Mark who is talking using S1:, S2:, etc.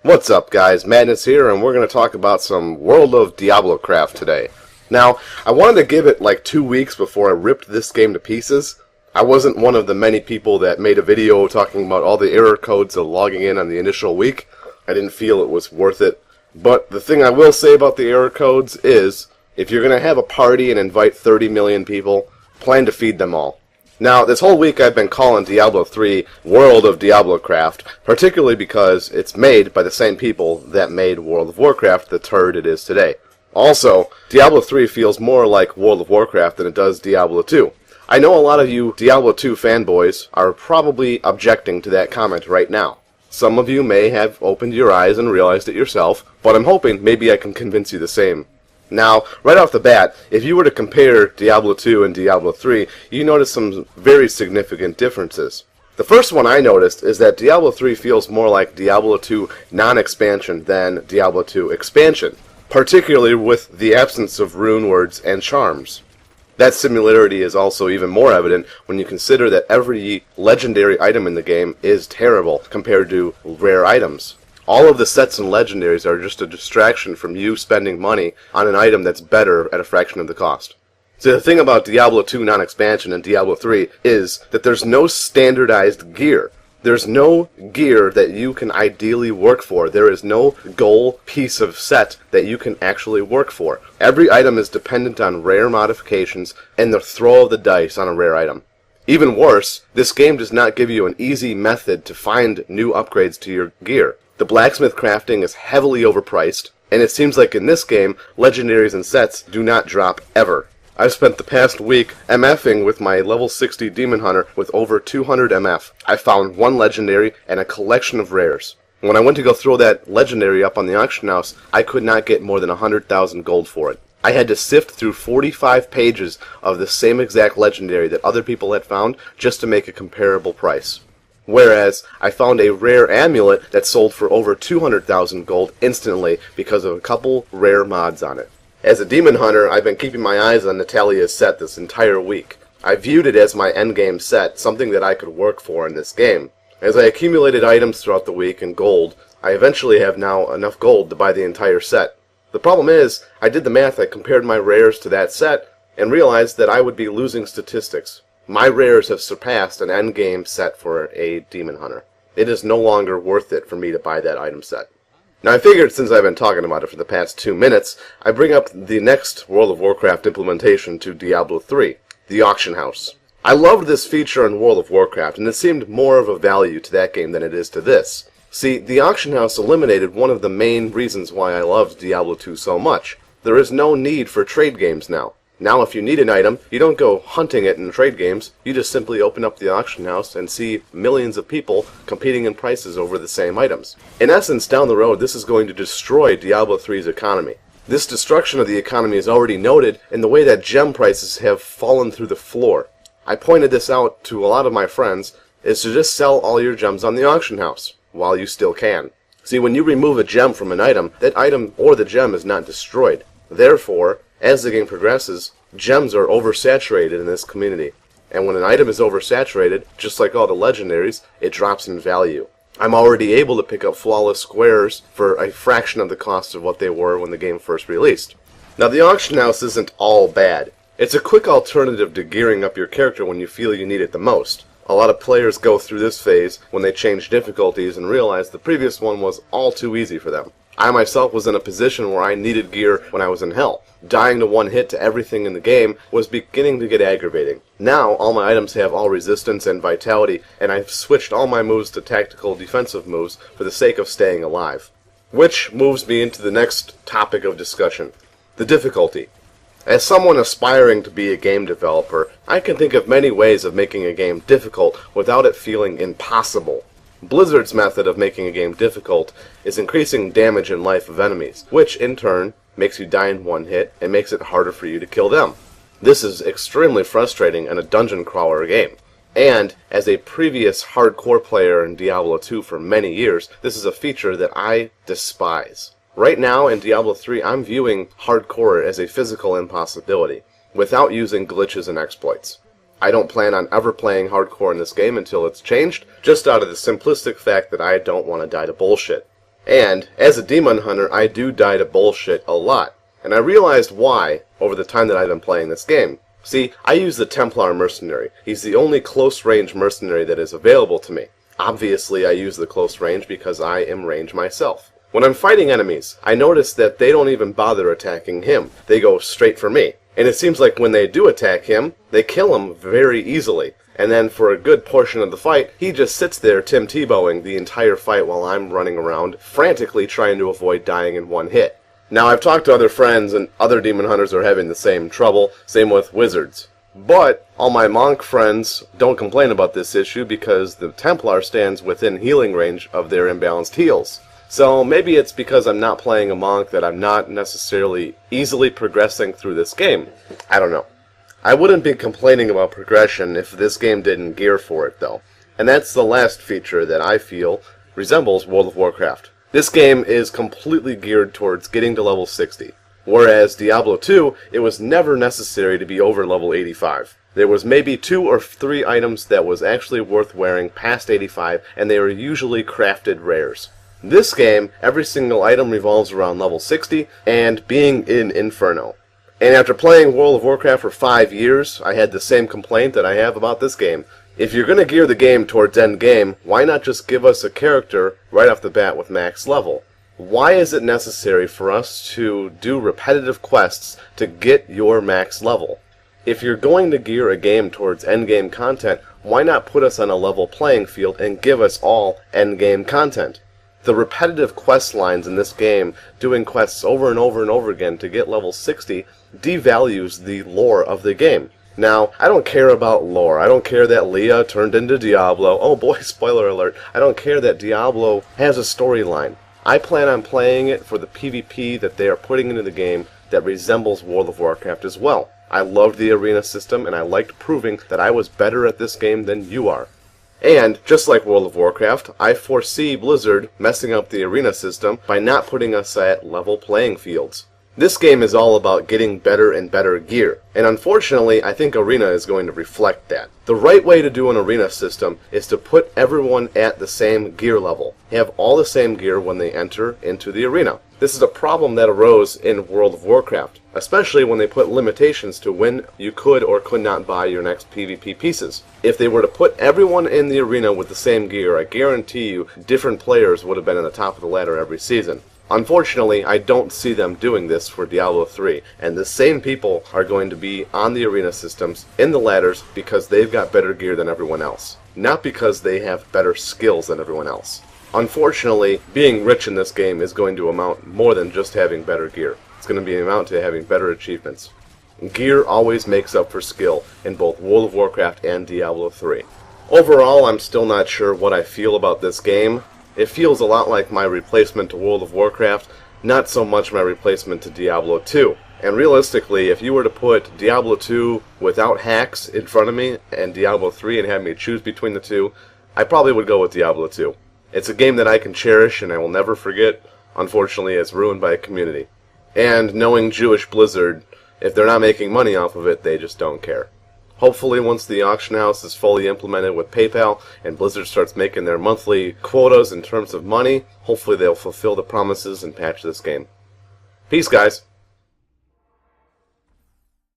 S1: What's up, guys? Madness here, and we're going to talk about some World of Diablo craft today. Now, I wanted to give it like 2 weeks before I ripped this game to pieces. I wasn't one of the many people that made a video talking about all the error codes of logging in on the initial week. I didn't feel it was worth it. But the thing I will say about the error codes is, if you're going to have a party and invite 30 million people, plan to feed them all. Now, this whole week I've been calling Diablo 3 World of Diablo craft, particularly because it's made by the same people that made World of Warcraft the turd it is today. Also, Diablo 3 feels more like World of Warcraft than it does Diablo 2. I know a lot of you Diablo 2 fanboys are probably objecting to that comment right now. Some of you may have opened your eyes and realized it yourself, but I'm hoping maybe I can convince you the same. Now, right off the bat, if you were to compare Diablo 2 and Diablo 3, you notice some very significant differences. The first one I noticed is that Diablo 3 feels more like Diablo 2 non-expansion than Diablo 2 expansion, particularly with the absence of rune words and charms. That similarity is also even more evident when you consider that every legendary item in the game is terrible compared to rare items. All of the sets and legendaries are just a distraction from you spending money on an item that's better at a fraction of the cost. So the thing about Diablo 2 non-expansion and Diablo 3 is that there's no standardized gear. There's no gear that you can ideally work for. There is no goal piece of set that you can actually work for. Every item is dependent on rare modifications and the throw of the dice on a rare item. Even worse, this game does not give you an easy method to find new upgrades to your gear. The blacksmith crafting is heavily overpriced, and it seems like in this game, legendaries and sets do not drop ever. I've spent the past week MFing with my level 60 Demon Hunter with over 200 MF. I found one legendary and a collection of rares. When I went to go throw that legendary up on the auction house, I could not get more than 100,000 gold for it. I had to sift through 45 pages of the same exact legendary that other people had found just to make a comparable price. Whereas, I found a rare amulet that sold for over 200,000 gold instantly because of a couple rare mods on it. As a demon hunter, I've been keeping my eyes on Natalia's set this entire week. I viewed it as my endgame set, something that I could work for in this game. As I accumulated items throughout the week in gold, I eventually have now enough gold to buy the entire set. The problem is, I did the math, I compared my rares to that set, and realized that I would be losing statistics. My rares have surpassed an endgame set for a Demon Hunter. It is no longer worth it for me to buy that item set. Now I figured since I've been talking about it for the past 2 minutes, I bring up the next World of Warcraft implementation to Diablo 3, the Auction House. I loved this feature in World of Warcraft, and it seemed more of a value to that game than it is to this. See, the Auction House eliminated one of the main reasons why I loved Diablo 2 so much. There is no need for trade games now. Now if you need an item, you don't go hunting it in trade games, you just simply open up the auction house and see millions of people competing in prices over the same items. In essence, down the road, this is going to destroy Diablo 3's economy. This destruction of the economy is already noted in the way that gem prices have fallen through the floor. I pointed this out to a lot of my friends, is to just sell all your gems on the auction house, while you still can. See, when you remove a gem from an item, that item or the gem is not destroyed. Therefore, as the game progresses, gems are oversaturated in this community. And when an item is oversaturated, just like all the legendaries, it drops in value. I'm already able to pick up flawless squares for a fraction of the cost of what they were when the game first released. Now the auction house isn't all bad. It's a quick alternative to gearing up your character when you feel you need it the most. A lot of players go through this phase when they change difficulties and realize the previous one was all too easy for them. I myself was in a position where I needed gear when I was in hell. Dying to one hit to everything in the game was beginning to get aggravating. Now, all my items have all resistance and vitality, and I've switched all my moves to tactical defensive moves for the sake of staying alive. Which moves me into the next topic of discussion, the difficulty. As someone aspiring to be a game developer, I can think of many ways of making a game difficult without it feeling impossible. Blizzard's method of making a game difficult is increasing damage and life of enemies, which, in turn, makes you die in one hit and makes it harder for you to kill them. This is extremely frustrating in a dungeon crawler game. And, as a previous hardcore player in Diablo 2 for many years, this is a feature that I despise. Right now, in Diablo 3, I'm viewing hardcore as a physical impossibility, without using glitches and exploits. I don't plan on ever playing hardcore in this game until it's changed, just out of the simplistic fact that I don't want to die to bullshit. And, as a demon hunter, I do die to bullshit a lot. And I realized why over the time that I've been playing this game. See, I use the Templar mercenary. He's the only close-range mercenary that is available to me. Obviously, I use the close range because I am range myself. When I'm fighting enemies, I notice that they don't even bother attacking him. They go straight for me. And it seems like when they do attack him, they kill him very easily. And then for a good portion of the fight, he just sits there Tim Tebowing the entire fight while I'm running around, frantically trying to avoid dying in one hit. Now, I've talked to other friends, and other demon hunters are having the same trouble, same with wizards. But all my monk friends don't complain about this issue because the Templar stands within healing range of their imbalanced heals. So maybe it's because I'm not playing a monk that I'm not necessarily easily progressing through this game. I don't know. I wouldn't be complaining about progression if this game didn't gear for it, though. And that's the last feature that I feel resembles World of Warcraft. This game is completely geared towards getting to level 60. Whereas Diablo 2, it was never necessary to be over level 85. There was maybe 2 or 3 items that was actually worth wearing past 85, and they were usually crafted rares. This game, every single item revolves around level 60 and being in Inferno. And after playing World of Warcraft for 5 years, I had the same complaint that I have about this game. If you're going to gear the game towards end game, why not just give us a character right off the bat with max level? Why is it necessary for us to do repetitive quests to get your max level? If you're going to gear a game towards endgame content, why not put us on a level playing field and give us all endgame content? The repetitive quest lines in this game, doing quests over and over and over again to get level 60, devalues the lore of the game. Now, I don't care about lore. I don't care that Leah turned into Diablo. Oh boy, spoiler alert. I don't care that Diablo has a storyline. I plan on playing it for the PvP that they are putting into the game that resembles World of Warcraft as well. I loved the arena system, and I liked proving that I was better at this game than you are. And, just like World of Warcraft, I foresee Blizzard messing up the arena system by not putting us at level playing fields. This game is all about getting better and better gear, and unfortunately, I think Arena is going to reflect that. The right way to do an Arena system is to put everyone at the same gear level. Have all the same gear when they enter into the arena. This is a problem that arose in World of Warcraft, especially when they put limitations to when you could or could not buy your next PvP pieces. If they were to put everyone in the arena with the same gear, I guarantee you different players would have been at the top of the ladder every season. Unfortunately, I don't see them doing this for Diablo 3, and the same people are going to be on the arena systems in the ladders because they've got better gear than everyone else, not because they have better skills than everyone else. Unfortunately, being rich in this game is going to amount more than just having better gear. It's going to amount to having better achievements. Gear always makes up for skill in both World of Warcraft and Diablo 3. Overall, I'm still not sure what I feel about this game. It feels a lot like my replacement to World of Warcraft, not so much my replacement to Diablo 2. And realistically, if you were to put Diablo 2 without hacks in front of me and Diablo 3 and have me choose between the two, I probably would go with Diablo 2. It's a game that I can cherish and I will never forget. Unfortunately, it's ruined by a community. And knowing Jewish Blizzard, if they're not making money off of it, they just don't care. Hopefully, once the auction house is fully implemented with PayPal and Blizzard starts making their monthly quotas in terms of money, hopefully they'll fulfill the promises and patch this game. Peace, guys.